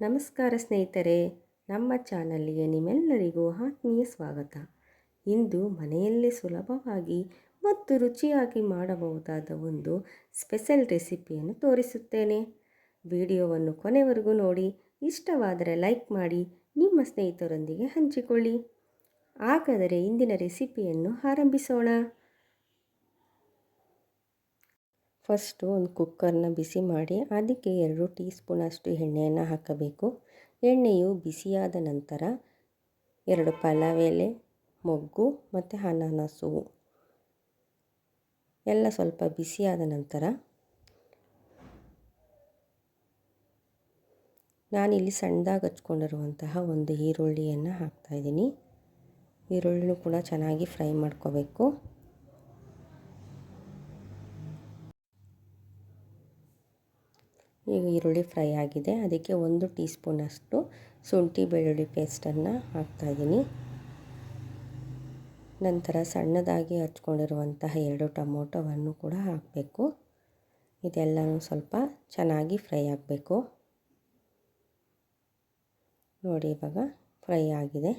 ನಮಸ್ಕಾರ ಸ್ನೇಹಿತರೆ, ನಮ್ಮ ಚಾನಲ್ಗೆ ನಿಮ್ಮೆಲ್ಲರಿಗೂ ಆತ್ಮೀಯ ಸ್ವಾಗತ. ಇಂದು ಮನೆಯಲ್ಲೇ ಸುಲಭವಾಗಿ ಮತ್ತು ರುಚಿಯಾಗಿ ಮಾಡಬಹುದಾದ ಒಂದು ಸ್ಪೆಷಲ್ ರೆಸಿಪಿಯನ್ನು ತೋರಿಸುತ್ತೇನೆ. ವಿಡಿಯೋವನ್ನು ಕೊನೆವರೆಗೂ ನೋಡಿ, ಇಷ್ಟವಾದರೆ ಲೈಕ್ ಮಾಡಿ, ನಿಮ್ಮ ಸ್ನೇಹಿತರೊಂದಿಗೆ ಹಂಚಿಕೊಳ್ಳಿ. ಹಾಗಾದರೆ ಇಂದಿನ ರೆಸಿಪಿಯನ್ನು ಆರಂಭಿಸೋಣ. ಫಸ್ಟು ಒಂದು ಕುಕ್ಕರ್ನ ಬಿಸಿ ಮಾಡಿ ಅದಕ್ಕೆ 2 ಟೀ ಸ್ಪೂನಷ್ಟು ಎಣ್ಣೆಯನ್ನು ಹಾಕಬೇಕು. ಎಣ್ಣೆಯು ಬಿಸಿಯಾದ ನಂತರ 2 ಪಲಾವ್ ಎಲೆ, ಮೊಗ್ಗು ಮತ್ತು ಅನಾನಸು ಎಲ್ಲ ಸ್ವಲ್ಪ ಬಿಸಿಯಾದ ನಂತರ ನಾನಿಲ್ಲಿ ಸಣ್ಣದಾಗಿ ಹಚ್ಕೊಂಡಿರುವಂತಹ ಒಂದು ಈರುಳ್ಳಿಯನ್ನು ಹಾಕ್ತಾಯಿದ್ದೀನಿ. ಈರುಳ್ಳಿನೂ ಕೂಡ ಚೆನ್ನಾಗಿ ಫ್ರೈ ಮಾಡ್ಕೋಬೇಕು. ಈಗ ಈರುಳ್ಳಿ ಫ್ರೈ ಆಗಿದೆ, ಅದಕ್ಕೆ 1 ಟೀ ಸ್ಪೂನಷ್ಟು ಶುಂಠಿ ಬೆಳ್ಳುಳ್ಳಿ ಪೇಸ್ಟನ್ನು ಹಾಕ್ತಾಯಿದ್ದೀನಿ. ನಂತರ ಸಣ್ಣದಾಗಿ ಹಚ್ಕೊಂಡಿರುವಂತಹ 2 ಟೊಮೊಟೊವನ್ನು ಕೂಡ ಹಾಕಬೇಕು. ಇದೆಲ್ಲನೂ ಸ್ವಲ್ಪ ಚೆನ್ನಾಗಿ ಫ್ರೈ ಆಗಬೇಕು. ನೋಡಿ, ಇವಾಗ ಫ್ರೈ ಆಗಿದೆ.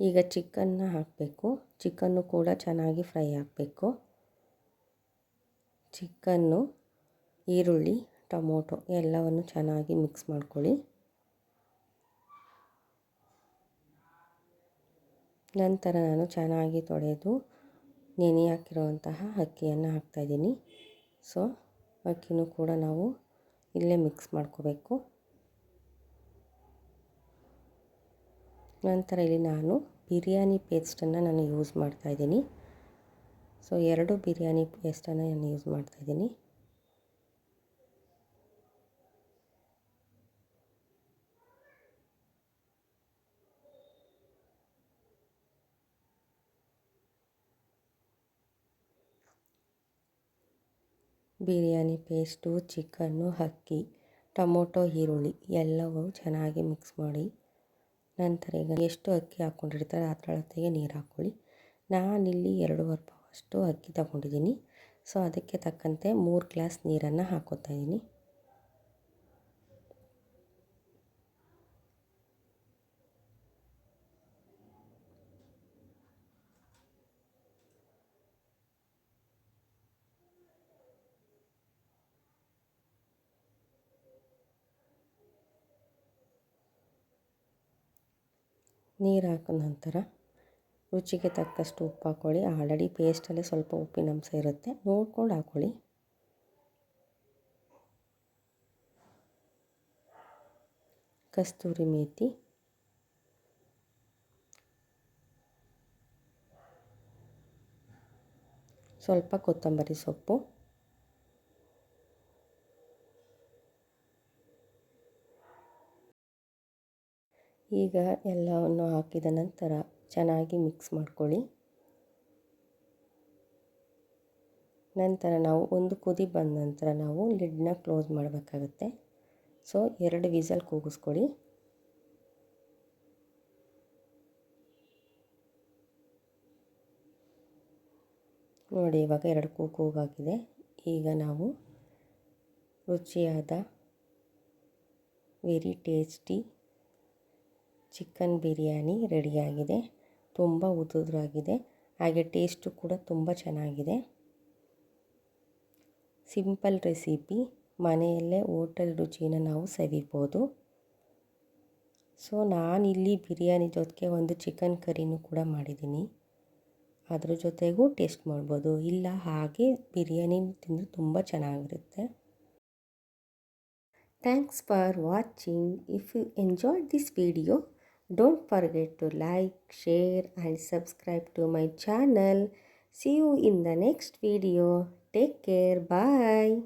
ಈಗ ಚಿಕನ್ನ ಹಾಕಬೇಕು. ಚಿಕನ್ನು ಕೂಡ ಚೆನ್ನಾಗಿ ಫ್ರೈ ಆಗಬೇಕು. ಚಿಕನ್ನು, ಈರುಳ್ಳಿ, ಟೊಮೊಟೊ ಎಲ್ಲವನ್ನು ಚೆನ್ನಾಗಿ ಮಿಕ್ಸ್ ಮಾಡ್ಕೊಳ್ಳಿ. ನಂತರ ನಾನು ಚೆನ್ನಾಗಿ ತೊಳೆದು ನೆನೆ ಹಾಕಿರುವಂತಹ ಅಕ್ಕಿಯನ್ನು ಹಾಕ್ತಾಯಿದ್ದೀನಿ. ಸೊ ಅಕ್ಕಿನೂ ಕೂಡ ನಾವು ಇಲ್ಲೇ ಮಿಕ್ಸ್ ಮಾಡ್ಕೋಬೇಕು. ನಂತರ ಇಲ್ಲಿ ನಾನು ಬಿರಿಯಾನಿ ಪೇಸ್ಟನ್ನು ನಾನು ಯೂಸ್ ಮಾಡ್ತಾಯಿದ್ದೀನಿ. ಸೊ 2 ಬಿರಿಯಾನಿ ಪೇಸ್ಟನ್ನು ನಾನು ಯೂಸ್ ಮಾಡ್ತಾಯಿದ್ದೀನಿ. ಬಿರಿಯಾನಿ ಪೇಸ್ಟು, ಚಿಕನ್ನು, ಅಕ್ಕಿ, ಟೊಮೊಟೊ, ಈರುಳ್ಳಿ ಎಲ್ಲವೂ ಚೆನ್ನಾಗಿ ಮಿಕ್ಸ್ ಮಾಡಿ ನಂತರ ಈಗ ಎಷ್ಟು ಅಕ್ಕಿ ಹಾಕ್ಕೊಂಡಿರ್ತಾರೆ ಅದರ ಅಳತೆಗೆ ನೀರು ಹಾಕ್ಕೊಳ್ಳಿ. ನಾನಿಲ್ಲಿ 2.5 ಪಾವಷ್ಟು ಅಕ್ಕಿ ತಗೊಂಡಿದ್ದೀನಿ. ಸೊ ಅದಕ್ಕೆ ತಕ್ಕಂತೆ 3 ಗ್ಲಾಸ್ ನೀರನ್ನು ಹಾಕೋತಾ ಇದ್ದೀನಿ. ನೀರು ಹಾಕಿದ ನಂತರ ರುಚಿಗೆ ತಕ್ಕಷ್ಟು ಉಪ್ಪು ಹಾಕ್ಕೊಳ್ಳಿ. ಆಲ್ರೆಡಿ ಪೇಸ್ಟಲ್ಲೇ ಸ್ವಲ್ಪ ಉಪ್ಪಿನ ಅಂಶ ಇರುತ್ತೆ, ನೋಡ್ಕೊಂಡು ಹಾಕ್ಕೊಳ್ಳಿ. ಕಸ್ತೂರಿ ಮೇಥಿ, ಸ್ವಲ್ಪ ಕೊತ್ತಂಬರಿ ಸೊಪ್ಪು, ಈಗ ಎಲ್ಲವನ್ನು ಹಾಕಿದ ನಂತರ ಚೆನ್ನಾಗಿ ಮಿಕ್ಸ್ ಮಾಡ್ಕೊಳ್ಳಿ. ನಂತರ ನಾವು ಒಂದು ಕುದಿ ಬಂದ ನಂತರ ನಾವು ಲಿಡ್ನ ಕ್ಲೋಸ್ ಮಾಡಬೇಕಾಗತ್ತೆ. ಸೊ 2 ವಿಸಲ್ ಕೂಗಿಸ್ಕೊಳ್ಳಿ. ನೋಡಿ, ಇವಾಗ 2 ಕೂಗಾಗಿದೆ. ಈಗ ನಾವು ರುಚಿಯಾದ ವೆರಿ ಟೇಸ್ಟಿ ಚಿಕನ್ ಬಿರಿಯಾನಿ ರೆಡಿಯಾಗಿದೆ. ತುಂಬ ಉದುರಾಗಿದೆ, ಹಾಗೆ ಟೇಸ್ಟು ಕೂಡ ತುಂಬ ಚೆನ್ನಾಗಿದೆ. ಸಿಂಪಲ್ ರೆಸಿಪಿ, ಮನೆಯಲ್ಲೇ ಹೋಟೆಲ್ ರುಚಿನ ನಾವು ಸವಿಬೋದು. ಸೊ ನಾನಿಲ್ಲಿ ಬಿರಿಯಾನಿ ಜೊತೆಗೆ ಒಂದು ಚಿಕನ್ ಕರಿನೂ ಕೂಡ ಮಾಡಿದ್ದೀನಿ. ಅದ್ರ ಜೊತೆಗೂ ಟೇಸ್ಟ್ ಮಾಡ್ಬೋದು, ಇಲ್ಲ ಹಾಗೆ ಬಿರಿಯಾನಿ ತಿಂದರೆ ತುಂಬ ಚೆನ್ನಾಗಿರುತ್ತೆ. Thanks for watching. If you enjoyed this video, don't forget to like, share and subscribe to my channel. See you in the next video. Take care. Bye.